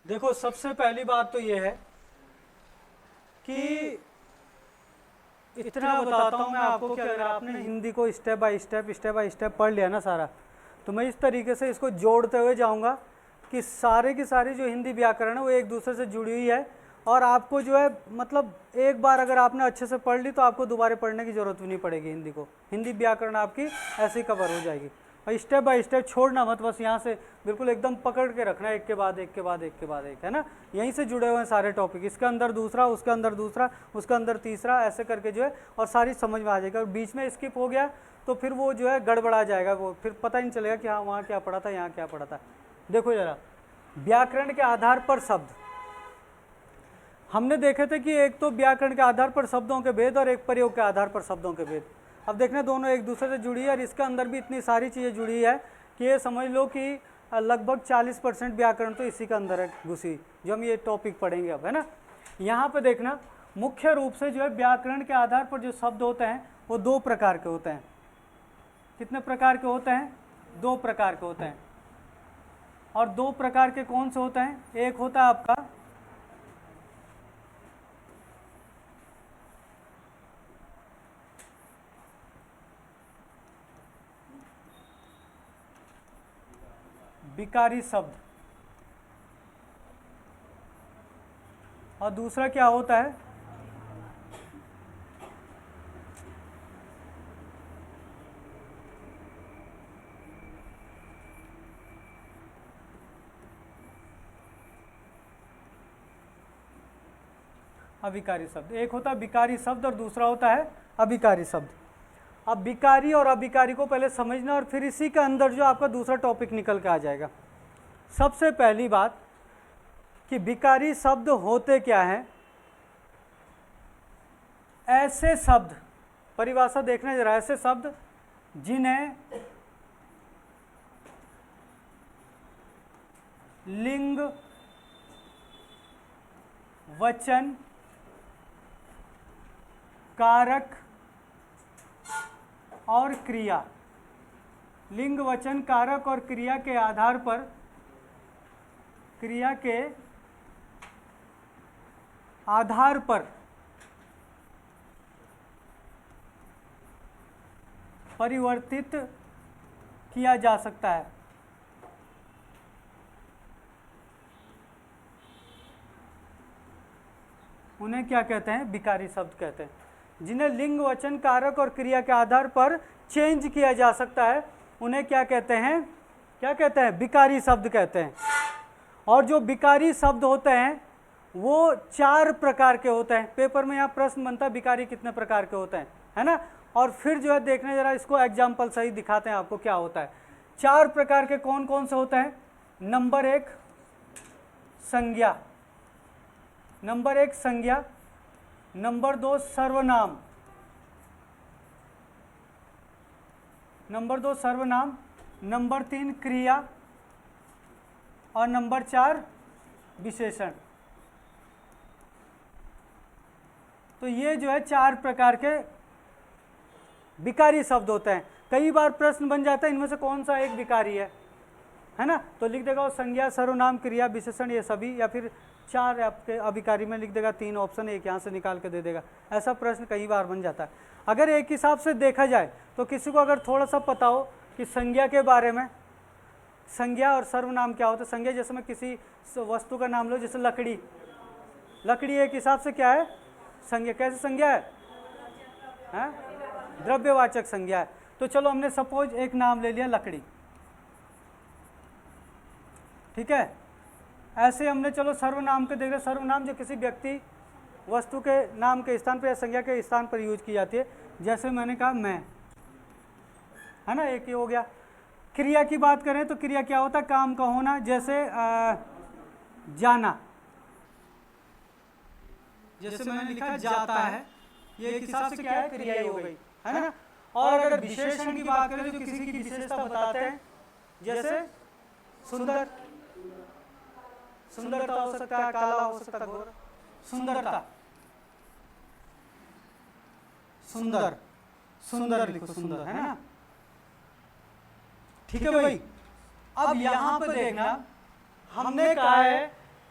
देखो, सबसे पहली बात तो ये है कि इतना बताता हूँ मैं आपको कि अगर आपने हिंदी को स्टेप बाय स्टेप पढ़ लिया ना सारा, तो मैं इस तरीके से इसको जोड़ते हुए जाऊँगा कि सारे की सारी जो हिंदी व्याकरण है वो एक दूसरे से जुड़ी हुई है, और आपको जो है मतलब एक बार अगर आपने अच्छे से पढ़ ली तो आपको दोबारा पढ़ने की ज़रूरत भी नहीं पड़ेगी हिंदी को। हिंदी व्याकरण आपकी ऐसे ही कवर हो जाएगी। और स्टेप बाय स्टेप छोड़ना मत, बस यहाँ से बिल्कुल एकदम पकड़ के रखना है, एक के बाद एक के बाद एक के बाद एक, है ना। यहीं से जुड़े हुए हैं सारे टॉपिक, इसके अंदर दूसरा, उसके अंदर दूसरा, उसके अंदर तीसरा, ऐसे करके जो है और सारी समझ में आ जाएगी। और बीच में स्किप हो गया तो फिर वो जो है गड़बड़ा जाएगा, वो फिर पता ही नहीं चलेगा कि हाँ वहाँ क्या पढ़ा था, यहाँ क्या पढ़ा था। देखो जरा, व्याकरण के आधार पर शब्द हमने देखे थे कि एक तो व्याकरण के आधार पर शब्दों के भेद और एक प्रयोग के आधार पर शब्दों के भेद। अब देखना दोनों एक दूसरे से जुड़ी है, और इसके अंदर भी इतनी सारी चीज़ें जुड़ी है कि ये समझ लो कि लगभग 40% व्याकरण तो इसी के अंदर है घुसी, जो हम ये टॉपिक पढ़ेंगे अब, है ना। यहाँ पे देखना मुख्य रूप से जो है व्याकरण के आधार पर जो शब्द होते हैं वो दो प्रकार के होते हैं। कितने प्रकार के होते हैं? दो प्रकार के होते हैं। और दो प्रकार के कौन से होते हैं? एक होता है आपका विकारी शब्द, और दूसरा क्या होता है? अविकारी शब्द। एक होता है विकारी शब्द और दूसरा होता है अविकारी शब्द। अब विकारी और अविकारी को पहले समझना, और फिर इसी के अंदर जो आपका दूसरा टॉपिक निकल के आ जाएगा। सबसे पहली बात कि विकारी शब्द होते क्या हैं? ऐसे शब्द, परिभाषा देखना जरा, ऐसे शब्द जिन्हें लिंग, वचन, कारक और क्रिया, लिंग, वचन, कारक और क्रिया के आधार पर, क्रिया के आधार पर परिवर्तित किया जा सकता है। उन्हें क्या कहते हैं? विकारी शब्द कहते हैं। जिन्हें लिंग, वचन, कारक और क्रिया के आधार पर चेंज किया जा सकता है उन्हें क्या कहते हैं? क्या कहते हैं? विकारी शब्द कहते हैं। और जो विकारी शब्द होते हैं वो चार प्रकार के होते हैं। पेपर में यहाँ प्रश्न बनता है विकारी कितने प्रकार के होते हैं, है ना। और फिर जो है देखने जरा, इसको एग्जाम्पल सही दिखाते हैं आपको क्या होता है। चार प्रकार के कौन कौन से होते हैं? नंबर एक संज्ञा, नंबर एक संज्ञा, नंबर दो सर्वनाम, नंबर दो सर्वनाम, नंबर तीन क्रिया, और नंबर चार विशेषण। तो ये जो है चार प्रकार के विकारी शब्द होते हैं। कई बार प्रश्न बन जाता है इनमें से कौन सा एक विकारी है ना। तो लिख देगा वो संज्ञा, सर्वनाम, क्रिया, विशेषण, ये सभी, या फिर चार आपके अविकारी में लिख देगा, तीन ऑप्शन, एक यहाँ से निकाल के दे देगा। ऐसा प्रश्न कई बार बन जाता है। अगर एक हिसाब से देखा जाए तो किसी को अगर थोड़ा सा पता हो कि संज्ञा के बारे में, संज्ञा और सर्वनाम क्या होता है। संज्ञा जैसे मैं किसी वस्तु का नाम लो, जैसे लकड़ी, लकड़ी एक हिसाब से क्या है? संज्ञा। कैसे संज्ञा है? द्रव्यवाचक संज्ञा है। तो चलो हमने सपोज एक नाम ले लिया लकड़ी, ठीक है। ऐसे हमने चलो सर्वनाम के देख रहे, सर्वनाम जो किसी व्यक्ति, वस्तु के नाम के स्थान पर या संज्ञा के स्थान पर यूज की जाती है। जैसे मैंने कहा मैं, है ना, एक ही हो गया। क्रिया की बात करें तो क्रिया क्या होता है? काम का होना। जैसे जाना, जैसे मैंने लिखा जाता है, ये एक हिसाब से क्या है? क्रिया ही हो गई, है ना। और अगर विशेषण की बात करें जो किसी की विशेषता बताते हैं, जैसे सुंदर, सुंदरता हो सकता है, काला हो सकता है, गोरा, सुंदरता, सुंदर, सुंदर लिखो, सुंदर, है ना। ठीक है भाई। अब यहां पर देखना, हमने कहा है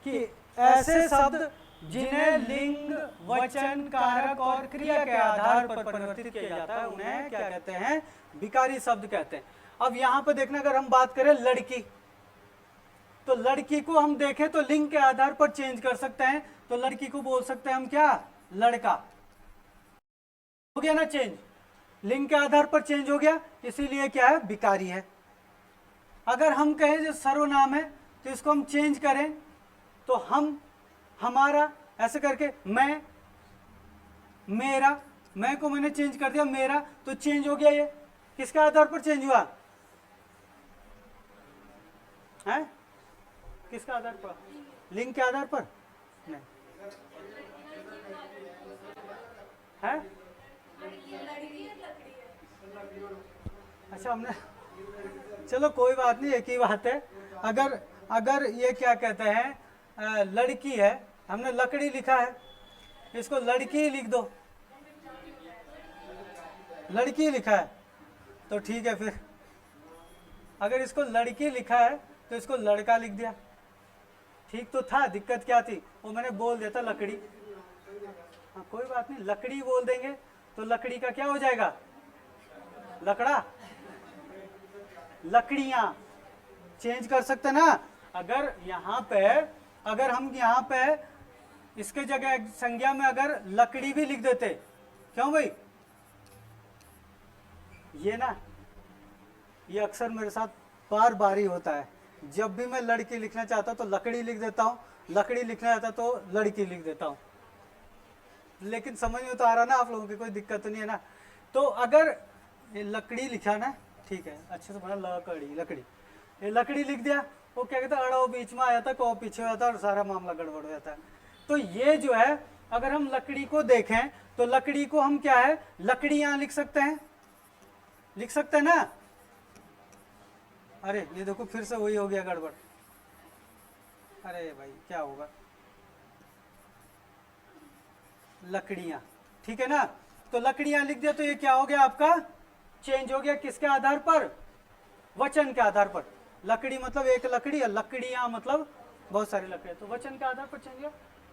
कि ऐसे शब्द जिन्हें लिंग, वचन, कारक और क्रिया के आधार पर परिवर्तित किया जाता है उन्हें क्या कहते हैं? विकारी शब्द कहते हैं। अब यहाँ पे देखना, अगर हम बात करें लड़की, तो लड़की को हम देखें तो लिंग के आधार पर चेंज कर सकते हैं, तो लड़की को बोल सकते हैं हम क्या? लड़का। हो गया ना चेंज, लिंग के आधार पर चेंज हो गया, इसीलिए क्या है? विकारी है। अगर हम कहें जो सर्वनाम है तो इसको हम चेंज करें, तो हम, हमारा, ऐसे करके मैं, मेरा, मैं को मैंने चेंज कर दिया मेरा, तो चेंज हो गया। ये किसके आधार पर चेंज हुआ है? किसके आधार पर? लिंग के आधार पर नहीं है। अच्छा, हमने, चलो कोई बात नहीं, एक ही बात है। अगर अगर ये क्या कहते हैं, लड़की है, हमने लकड़ी लिखा है, इसको लड़की ही लिख दो, लड़की लिखा है तो ठीक है। फिर अगर इसको लड़की लिखा है तो इसको लड़का लिख दिया, ठीक तो था। दिक्कत क्या थी? वो मैंने बोल देता लकड़ी। हाँ कोई बात नहीं, लकड़ी बोल देंगे तो लकड़ी का क्या हो जाएगा? लकड़ा। लकड़ियां चेंज कर सकते ना। अगर यहाँ पे, अगर हम यहाँ पे इसके जगह संज्ञा में अगर लकड़ी भी लिख देते, क्यों भाई? ये ना, ये अक्सर मेरे साथ बार बार ही होता है। जब भी मैं लड़की लिखना चाहता हूँ तो लकड़ी लिख देता हूँ, लकड़ी लिखना चाहता तो लड़की लिख देता हूँ। लेकिन समझ में तो आ रहा ना आप लोगों की, कोई दिक्कत तो नहीं है ना? तो अगर ये लकड़ी लिखा ना, ठीक है, अच्छे से पढ़ा, लकड़ी, लकड़ी, ये लकड़ी लिख दिया, वो क्या कहता है? अड़ो बीच में आया था, को पीछे हो जाता है और सारा मामला गड़बड़ हो जाता है। तो ये जो है, अगर हम लकड़ी को देखें तो लकड़ी को हम क्या है? लकड़ियां लिख सकते हैं, लिख सकते हैं ना? अरे ये देखो फिर से वही हो गया गड़बड़। अरे भाई क्या होगा? लकड़ियां, ठीक है ना? तो लकड़ियां लिख दिया, तो ये क्या हो गया आपका? चेंज हो गया। किसके आधार पर? वचन के आधार पर। लकड़ी मतलब एक लकड़ी, और लकड़ियां मतलब बहुत सारी लकड़ियां, तो वचन के आधार पर चेंज हुआ,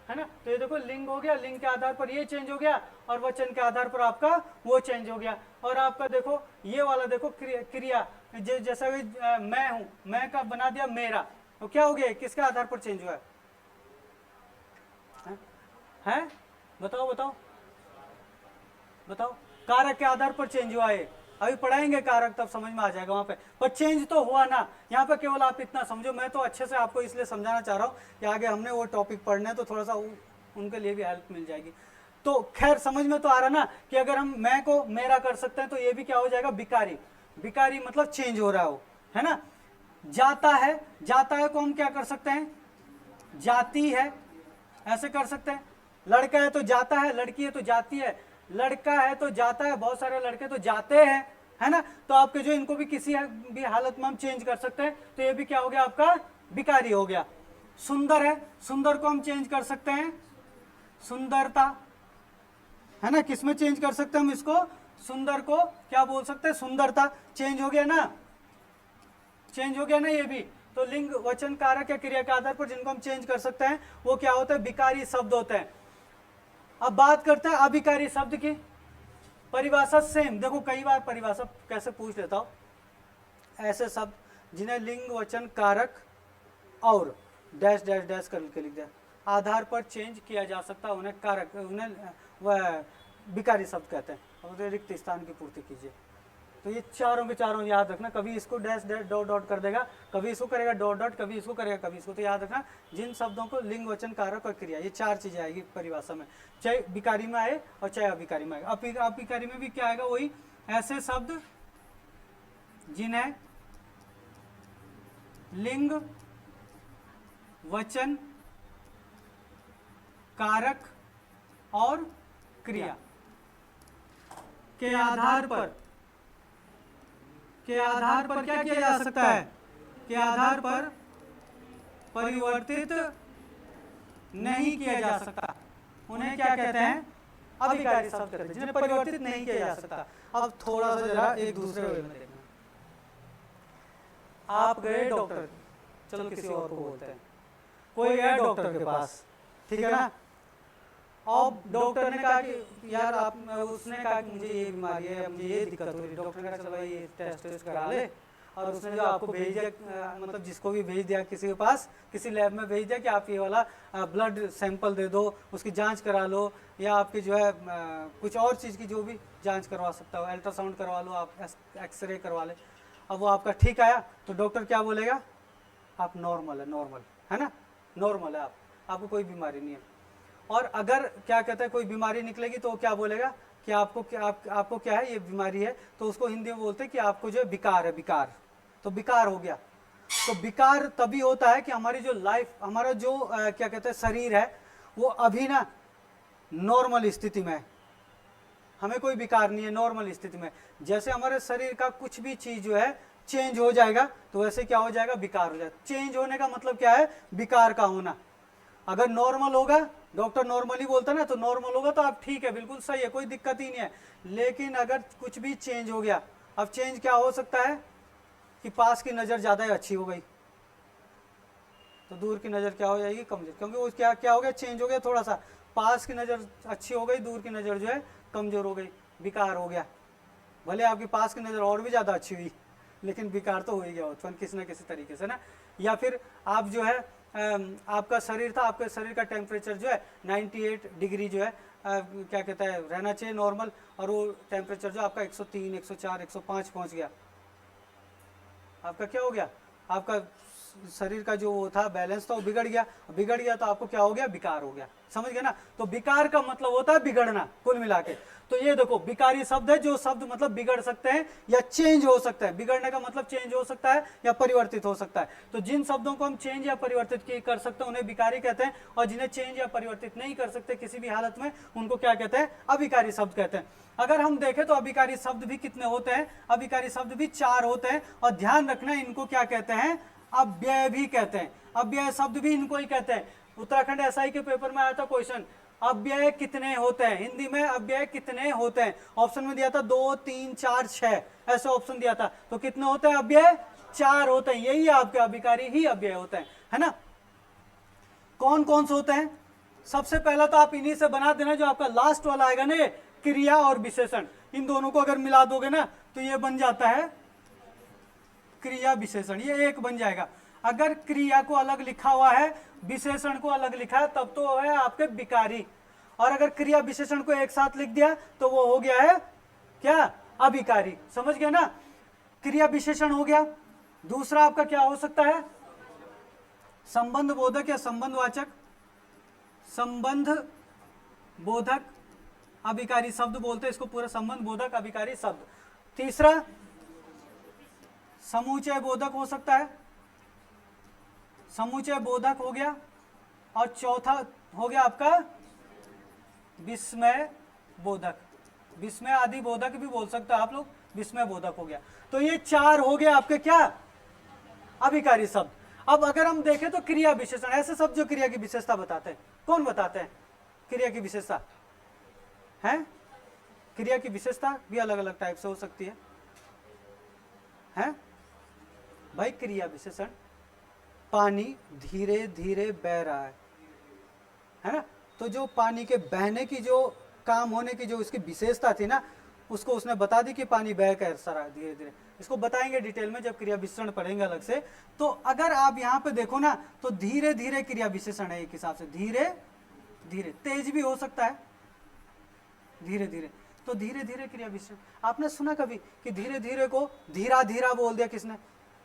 है ना? तो ये देखो लिंग हो गया, लिंग के आधार पर ये चेंज हो गया, और वचन के आधार पर आपका वो चेंज हो गया। और आपका देखो ये वाला देखो क्रिया, जैसा भी मैं हूं, मैं का बना दिया मेरा, तो क्या हो गया? किसके आधार पर चेंज हुआ है? बताओ बताओ बताओ। कारक के आधार पर चेंज हुआ है। अभी पढ़ाएंगे कारक, तब समझ में आ जाएगा वहां पे, पर चेंज तो हुआ ना। यहाँ पे केवल आप इतना समझो, मैं तो अच्छे से आपको इसलिए समझाना चाह रहा हूँ कि आगे हमने वो टॉपिक पढ़ना है, तो थोड़ा सा उनके लिए भी हेल्प मिल जाएगी। तो खैर समझ में तो आ रहा ना कि अगर हम मैं को मेरा कर सकते हैं, तो ये भी क्या हो जाएगा? विकारी। विकारी मतलब चेंज हो रहा हो, है ना? जाता है, जाता है को हम क्या कर सकते हैं? जाती है, ऐसे कर सकते हैं। लड़का है तो जाता है, लड़की है तो जाती है, लड़का है तो जाता है, बहुत सारे लड़के तो जाते हैं, है ना? तो आपके जो इनको भी किसी भी हालत में हम चेंज कर सकते हैं, तो ये भी क्या हो गया आपका? विकारी हो गया। सुंदर है, सुंदर को हम चेंज कर सकते हैं सुंदरता, है ना? किसमें चेंज कर सकते हैं हम इसको? सुंदर को क्या बोल सकते हैं? सुंदरता। चेंज हो गया ना, चेंज हो गया ना ये भी। तो लिंग, वचन, कारक या क्रिया के आधार पर जिनको हम चेंज कर सकते हैं वो क्या होता है? विकारी शब्द होते हैं। अब बात करते हैं अविकारी शब्द की। परिभाषा सेम, देखो कई बार परिभाषा कैसे पूछ लेता हूं। ऐसे शब्द जिन्हें लिंग, वचन, कारक और डैश डैश डैश करके लिख दिया, आधार पर चेंज किया जा सकता है, उन्हें कारक, उन्हें वह विकारी शब्द कहते हैं। अब रिक्त स्थान की पूर्ति कीजिए। तो ये चारों के चारों याद रखना, कभी इसको डैश डैश डॉट डॉट कर देगा, कभी इसको करेगा डॉट डॉट, कभी इसको करेगा, कभी इसको। तो याद रखना जिन शब्दों को लिंग, वचन, कारक और क्रिया, ये चार चीजें आएगी परिभाषा में, चाहे विकारी में आए और चाहे अविकारी में आए। अविकारी में भी क्या आएगा? वही ऐसे शब्द जिन्हें लिंग, वचन, कारक और क्रिया के आधार पर क्या किया जा सकता है? के आधार पर परिवर्तित नहीं किया जा सकता, उन्हें क्या कहते हैं? अविकारी शब्द कहते हैं, जिन्हें परिवर्तित नहीं किया जा सकता। अब थोड़ा सा जरा एक दूसरे वे में देखना। आप गए डॉक्टर, चलो किसी और को बोलते हैं, कोई गया डॉक्टर के पास, ठीक है ना, अब डॉक्टर ने कहा कि यार आप, उसने कहा कि मुझे ये बीमारी है, मुझे ये दिक्कत हो रही है, डॉक्टर ने कहा चलो भाई ये टेस्ट करा ले, और उसने जो आपको भेज दिया, मतलब जिसको भी भेज दिया किसी के पास, किसी लैब में भेज दिया कि आप ये वाला ब्लड सैंपल दे दो, उसकी जांच करा लो, या आपकी जो है कुछ और चीज़ की जो भी जांच करवा सकता हो, अल्ट्रासाउंड करवा लो आप, एक्सरे करवा ले। अब वो आपका ठीक आया तो डॉक्टर क्या बोलेगा, आप नॉर्मल है ना, नॉर्मल है, आपको कोई बीमारी नहीं है। और अगर क्या कहते हैं कोई बीमारी निकलेगी तो क्या बोलेगा कि आपको क्या है, ये बीमारी है, तो उसको हिंदी में बोलते हैं कि आपको जो है विकार है, विकार, तो विकार हो गया। तो विकार तभी होता है कि हमारी जो लाइफ, हमारा जो क्या कहते हैं शरीर है, वो अभी ना नॉर्मल स्थिति में है, हमें कोई विकार नहीं है, नॉर्मल स्थिति में। जैसे हमारे शरीर का कुछ भी चीज जो है चेंज हो जाएगा, तो वैसे क्या हो जाएगा, विकार हो जाएगा। चेंज होने का मतलब क्या है, विकार का होना। अगर नॉर्मल होगा, डॉक्टर नॉर्मली बोलता है ना, तो नॉर्मल होगा तो आप ठीक है, बिल्कुल सही है, कोई दिक्कत ही नहीं है। लेकिन अगर कुछ भी चेंज हो गया, अब चेंज क्या हो सकता है कि पास की नज़र ज़्यादा अच्छी हो गई, तो दूर की नज़र क्या हो जाएगी, कमजोर, क्योंकि वो क्या हो गया, चेंज हो गया थोड़ा सा, पास की नज़र अच्छी हो गई, दूर की नज़र जो है कमज़ोर हो गई, विकार हो गया। भले आपकी पास की नज़र और भी ज़्यादा अच्छी हुई, लेकिन विकार तो हो ही गया उत्पन्न किसी न किसी तरीके से ना। या फिर आप जो है आपका शरीर था, आपके शरीर का टेम्परेचर जो है 98 डिग्री जो है क्या कहता है रहना चाहिए नॉर्मल, और वो टेम्परेचर जो आपका 103, 104, 105 पहुंच गया, आपका क्या हो गया, आपका शरीर का जो वो था बैलेंस था वो बिगड़ गया तो आपको क्या हो गया, विकार हो गया। समझ गए ना। तो विकार का मतलब होता है बिगड़ना, कुल मिला के। तो ये देखो विकारी शब्द है, जो शब्द मतलब बिगड़ सकते हैं या चेंज हो सकता है। बिगड़ने का मतलब चेंज हो सकता है या परिवर्तित हो सकता है। तो जिन शब्दों को हम चेंज या परिवर्तित कर सकते हैं उन्हें विकारी कहते हैं, और जिन्हें चेंज या परिवर्तित नहीं कर सकते किसी भी हालत में, उनको क्या कहते हैं, अविकारी शब्द कहते हैं। अगर हम देखें तो अविकारी शब्द भी कितने होते हैं, अविकारी शब्द भी 4 होते हैं, और ध्यान रखना इनको क्या कहते हैं, अव्यय भी कहते हैं। अव्यय शब्द भी इनको ही कहते हैं। उत्तराखंड एसआई के पेपर में आया था क्वेश्चन, अव्यय कितने होते हैं, हिंदी में अव्यय कितने होते हैं। ऑप्शन में दिया था 2, 3, 4, 6, ऐसे ऑप्शन दिया था। तो कितने होते हैं अव्यय, 4 होते हैं। यही आपके अभिकारी ही अव्यय होते हैं, है ना। कौन कौन से होते हैं, सबसे पहला तो आप इन्हीं से बना देना, जो आपका लास्ट वाला आएगा ना, क्रिया और विशेषण, इन दोनों को अगर मिला दोगे ना तो ये बन जाता है क्रिया विशेषण, ये एक बन जाएगा। अगर क्रिया को अलग लिखा हुआ है, विशेषण को अलग लिखा है, तब तो है आपके विकारी। और अगर क्रिया विशेषण को एक साथ लिख दिया तो वो हो गया है क्या, अभिकारी। समझ गए ना। क्रिया विशेषण हो गया। दूसरा आपका क्या हो सकता है, संबंध बोधक या संबंधवाचक, संबंध बोधक अभिकारी शब्द बोलते हैं इसको, पूरा संबंध बोधक अभिकारी शब्द। तीसरा समुचय बोधक हो सकता है, समुचय बोधक हो गया। और चौथा हो गया आपका विस्मय बोधक, विस्मय आदि बोधक भी बोल सकते हो आप लोग, विस्मय बोधक हो गया। तो ये 4 हो गए आपके क्या, अभिकारी शब्द। अब अगर हम देखें तो क्रिया विशेषण, ऐसे शब्द जो क्रिया की विशेषता बताते हैं, कौन बताते हैं क्रिया की विशेषता है। क्रिया की विशेषता भी अलग अलग टाइप से हो सकती है भाई। क्रिया विशेषण, पानी धीरे धीरे बह रहा है ना, तो जो पानी के बहने की जो काम होने की जो इसकी विशेषता थी ना, उसको उसने बता दी कि पानी बह कर सारा धीरे धीरे। इसको बताएंगे डिटेल में जब क्रिया विशेषण पढ़ेंगे अलग से। तो अगर आप यहाँ पे देखो ना, तो धीरे धीरे क्रिया विशेषण है एक हिसाब से, धीरे धीरे, तेज भी हो सकता है धीरे धीरे। तो धीरे धीरे क्रिया विशेषण, आपने सुना कभी कि धीरे धीरे को धीरा धीरा बोल दिया किसने,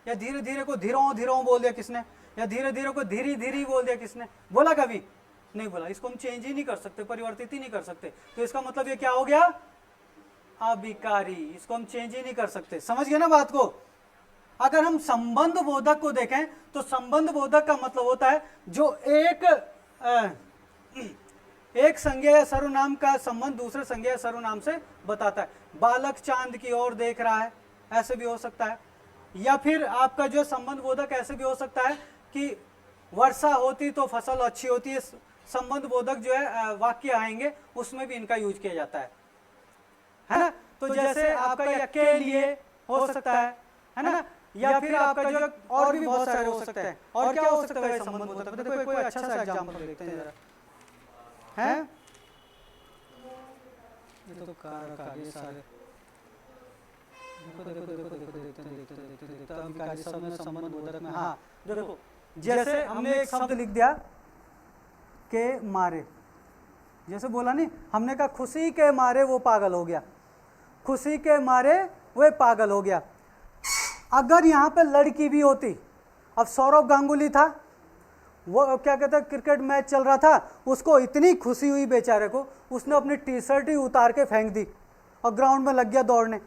या धीरे धीरे को धीरों धीरों बोल दिया किसने, या धीरे धीरे को धीरी धीरी बोल दिया किसने, बोला कभी नहीं बोला। इसको हम चेंज ही नहीं कर सकते, परिवर्तित ही नहीं कर सकते। तो इसका मतलब ये क्या हो गया, अभिकारी। इसको हम चेंज ही नहीं कर सकते। समझ गए ना बात को। अगर हम संबंध बोधक को देखें तो संबंध बोधक का मतलब होता है जो एक संज्ञा या सर्वनाम का संबंध दूसरे संज्ञा या सर्वनाम से बताता है। बालक चांद की ओर देख रहा है, ऐसे भी हो सकता है। या फिर आपका जो संबंध बोधक ऐसे भी हो सकता है कि वर्षा होती तो फसल अच्छी होती है। संबंध बोधक जो है वाक्य आएंगे उसमें भी इनका यूज किया जाता है ना। तो जैसे आपका या के लिए हो सकता है ना, या फिर आपका जो और भी बहुत सारे हो सकते हैं। और क्या हो सकता है संबंध बोधक, देखो कोई अच्छा सा एग्जाम्पल देखते हैं जरा, हैं ये तो कारक आ गए सारे, देखो देखो देखो देखो देखते हैं देखते हैं देखते हैं देखते हैं अभिकारी शब्द में संबंध बोधक में। हाँ देखो, जैसे हमने एक शब्द लिख दिया के मारे, जैसे बोला नहीं हमने कहा खुशी के मारे वो पागल हो गया, खुशी के मारे वो पागल हो गया। अगर यहाँ पे लड़की भी होती, अब सौरव गांगुली था, वो क्या कहते हैं क्रिकेट मैच चल रहा था, उसको इतनी खुशी हुई बेचारे को, उसने अपनी टी शर्ट ही उतार के फेंक दी और ग्राउंड में लग गया दौड़ने।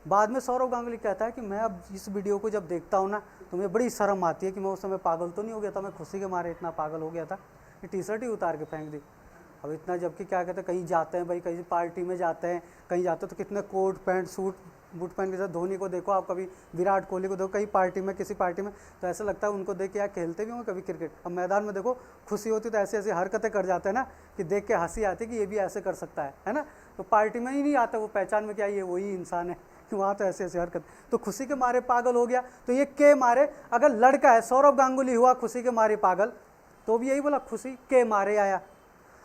बाद में सौरव गांगुली कहता है कि मैं अब इस वीडियो को जब देखता हूँ ना तो मुझे बड़ी शर्म आती है कि मैं उस समय पागल तो नहीं हो गया था, मैं खुशी के मारे इतना पागल हो गया था कि टी शर्ट ही उतार के फेंक दी। अब इतना, जबकि क्या कहते हैं कहीं जाते हैं भाई, कहीं पार्टी में जाते हैं, कहीं जाते हैं तो कितने कोट पैंट सूट बूट पहन के साथ, धोनी को देखो आप, कभी विराट कोहली को देखो कहीं पार्टी में, किसी पार्टी में, तो ऐसा लगता है उनको देख के यार खेलते भी होंगे कभी क्रिकेट। अब मैदान में देखो खुशी होती तो ऐसी ऐसी हरकतें कर जाते हैं ना कि देख के हंसी आती है कि ये भी ऐसे कर सकता है ना। तो पार्टी में ही नहीं आता वो पहचान में क्या ये वही इंसान है कि वहाँ तो ऐसे ऐसे हरकत, तो खुशी के मारे पागल हो गया। तो ये के मारे, अगर लड़का है सौरव गांगुली हुआ खुशी के मारे पागल, तो भी यही बोला खुशी के मारे आया।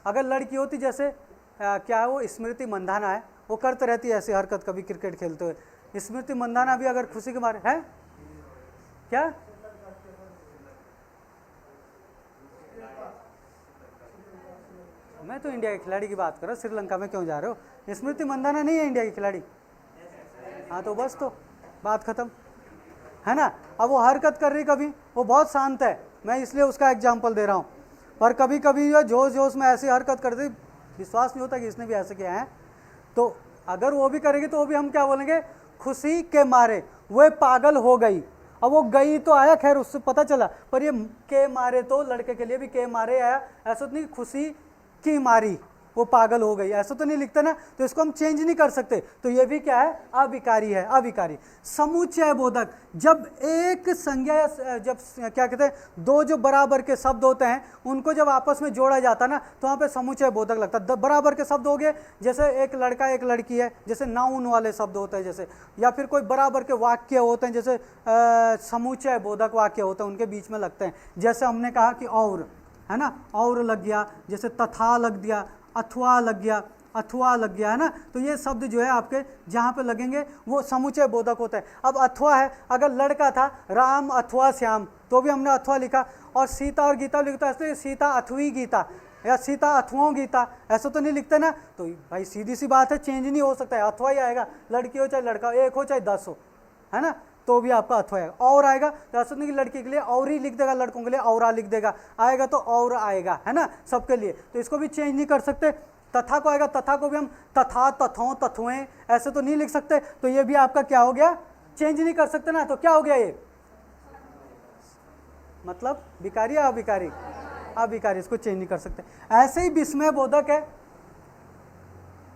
अगर लड़की होती जैसे क्या है वो स्मृति मंधाना है, वो करते रहती है ऐसी हरकत कभी क्रिकेट खेलते हुए, स्मृति मंधाना भी अगर खुशी के मारे है क्या, मैं तो इंडिया के खिलाड़ी की बात कर रहा हूँ, श्रीलंका में क्यों जा रहे हो, स्मृति मंधाना नहीं है इंडिया की खिलाड़ी। हाँ तो बस, तो बात खत्म है ना। अब वो हरकत कर रही कभी, वो बहुत शांत है, मैं इसलिए उसका एग्जाम्पल दे रहा हूँ, पर कभी कभी जो जोश जोश में ऐसी हरकत करती, विश्वास नहीं होता कि इसने भी ऐसे किया है। तो अगर वो भी करेगी तो वो भी हम क्या बोलेंगे, खुशी के मारे वो पागल हो गई। अब वो गई तो आया, खैर उससे पता चला, पर ये के मारे तो लड़के के लिए भी के मारे आया, ऐसा तो नहीं खुशी की मारी वो पागल हो गई, ऐसा तो नहीं लिखते ना, तो इसको हम चेंज नहीं कर सकते। तो ये भी क्या है, अविकारी है, अविकारी। समुच्चय बोधक, जब एक संज्ञा या जब क्या कहते हैं दो जो बराबर के शब्द होते हैं उनको जब आपस में जोड़ा जाता है ना, तो वहाँ पे समुच्चय बोधक लगता है। बराबर के शब्द हो गए, जैसे एक लड़का एक लड़की है, जैसे नाउन वाले शब्द होते हैं जैसे, या फिर कोई बराबर के वाक्य होते हैं जैसे समुच्चय बोधक वाक्य होते हैं, उनके बीच में लगते हैं। जैसे हमने कहा कि और, है ना, और लग गया, जैसे तथा लग दिया, अथवा लग गया, अथवा लग गया, है ना। तो ये शब्द जो है आपके जहाँ पे लगेंगे वो समुच्चय बोधक होता है। अब अथवा है, अगर लड़का था राम अथवा श्याम, तो भी हमने अथवा लिखा, और सीता और गीता लिखता है सीता अथवी गीता या सीता अथवाओं गीता, ऐसा तो नहीं लिखते ना। तो भाई सीधी सी बात है, चेंज नहीं हो सकता है, अथवा ही आएगा, लड़की हो चाहे लड़का, एक हो चाहे 10 हो, है ना, तो भी आपका अथवा आएगा। और आएगा तो ऐसा नहीं कि लड़की के लिए और ही लिख देगा, लड़कों के लिए औरा लिख देगा, आएगा तो और आएगा, है ना, सबके लिए। तो इसको भी चेंज नहीं कर सकते। तथा को आएगा, तथा को भी हम तथा तथों तथुएं ऐसे तो नहीं लिख सकते, तो ये भी आपका क्या हो गया, चेंज नहीं कर सकते ना। तो क्या हो गया ये, मतलब विकारी या अविकारी, अविकारी, इसको चेंज नहीं कर सकते। ऐसे ही विस्मय बोधक है,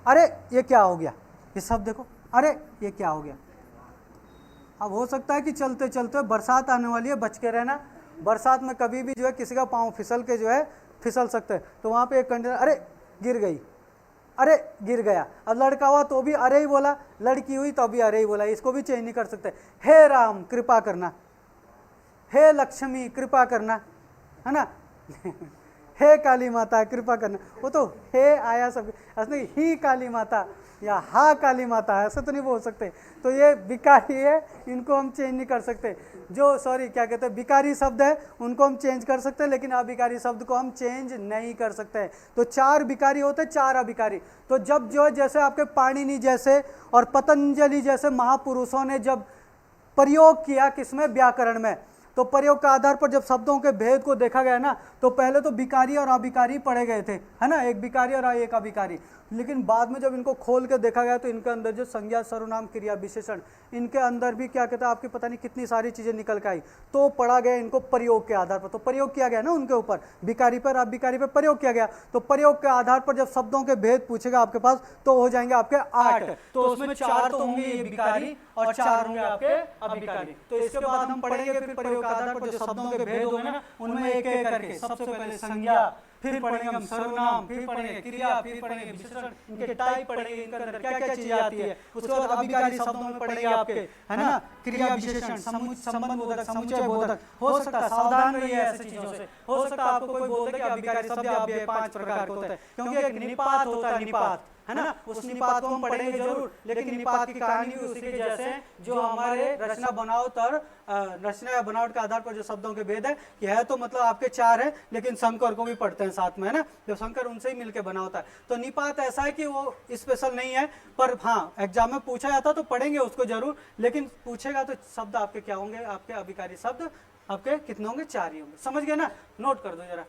अरे ये क्या हो गया, ये सब देखो, अरे ये क्या हो गया। अब हो सकता है कि चलते चलते बरसात आने वाली है, बच के रहना, बरसात में कभी भी जो है किसी का पाँव फिसल के जो है फिसल सकते हैं। तो वहाँ पे एक कंडीशन, अरे गिर गई, अरे गिर गया। अब लड़का हुआ तो भी अरे ही बोला, लड़की हुई तो भी अरे ही बोला, इसको भी चेंज नहीं कर सकते। हे राम कृपा करना, हे लक्ष्मी कृपा करना, है ना हे काली माता कृपा करना, वो तो हे आया सब, ऐसा ही काली माता या हा काली माता, ऐसे तो नहीं बोल सकते। तो ये विकारी है, इनको हम चेंज नहीं कर सकते। जो सॉरी क्या कहते हैं विकारी शब्द है उनको हम चेंज कर सकते हैं, लेकिन अविकारी शब्द को हम चेंज नहीं कर सकते। तो 4 विकारी होते हैं, 4 अविकारी। तो जब जो जैसे आपके पाणिनि जैसे और पतंजलि जैसे महापुरुषों ने जब प्रयोग किया किसमें, व्याकरण में, तो प्रयोग के आधार पर जब शब्दों के भेद को देखा गया ना, तो पहले तो विकारी और अविकारी पढ़े गए थे, है ना, एक विकारी और एक अविकारी। लेकिन बाद में जब इनको खोल के देखा गया तो इनके अंदर जो संज्ञा सर्वनाम क्रिया विशेषण, इनके अंदर भी क्या कहता है आपकी पता नहीं कितनी सारी चीजें निकल के आई, तो पढ़ा गया इनको प्रयोग के आधार पर। तो प्रयोग किया गया ना उनके ऊपर, विकारी पर अविकारी पर प्रयोग किया गया। तो प्रयोग के आधार पर जब शब्दों के भेद पूछेगा आपके पास तो हो जाएंगे आपके 8। तो उसमें 4 तो होंगे ये विकारी और 4 होंगे आपके अविकारी। तो इसके बाद हम पढ़ेंगे फिर प्रयोग के आधार पर जो शब्दों के भेद होंगे ना, उनमें एक एक करके, सबसे पहले संज्ञा, फिर पढ़ेंगे हम सर्वनाम, फिर पढ़ेंगे क्रिया, फिर पढ़ेंगे विशेषण, इनके टाइप पढ़ेंगे, इनके अंदर क्या क्या चीजें आती है। उसके बाद अभिकारी शब्दों में पढ़ेंगे आपके, है ना, क्रिया विशेषण, संबंध बोधक, समुच्चय बोधक। हो सकता है सावधान रहिए ऐसी चीजों से, हो सकता है आपको कोई बोल दे कि अभिकारी शब्द आप 5 प्रकार के होते हैं, क्योंकि एक निपात होता है, निपात, है ना, उस निपात को हम पढ़ेंगे जरूर, लेकिन निपात की कहानी भी उसी के जैसे है जो हमारे रचना बनावट और रचना या बनावट के आधार पर जो शब्दों के भेद है कि है तो मतलब आपके 4 है, लेकिन शंकर को भी पढ़ते हैं साथ में, है ना, जब शंकर उनसे ही मिलकर बना होता है। तो निपात ऐसा है कि वो स्पेशल नहीं है, पर हाँ एग्जाम में पूछा जाता तो पढ़ेंगे उसको जरूर, लेकिन पूछेगा तो शब्द आपके क्या होंगे, आपके अभिकारी शब्द आपके कितने होंगे, 4 ही होंगे। समझ गए ना, नोट कर दो जरा।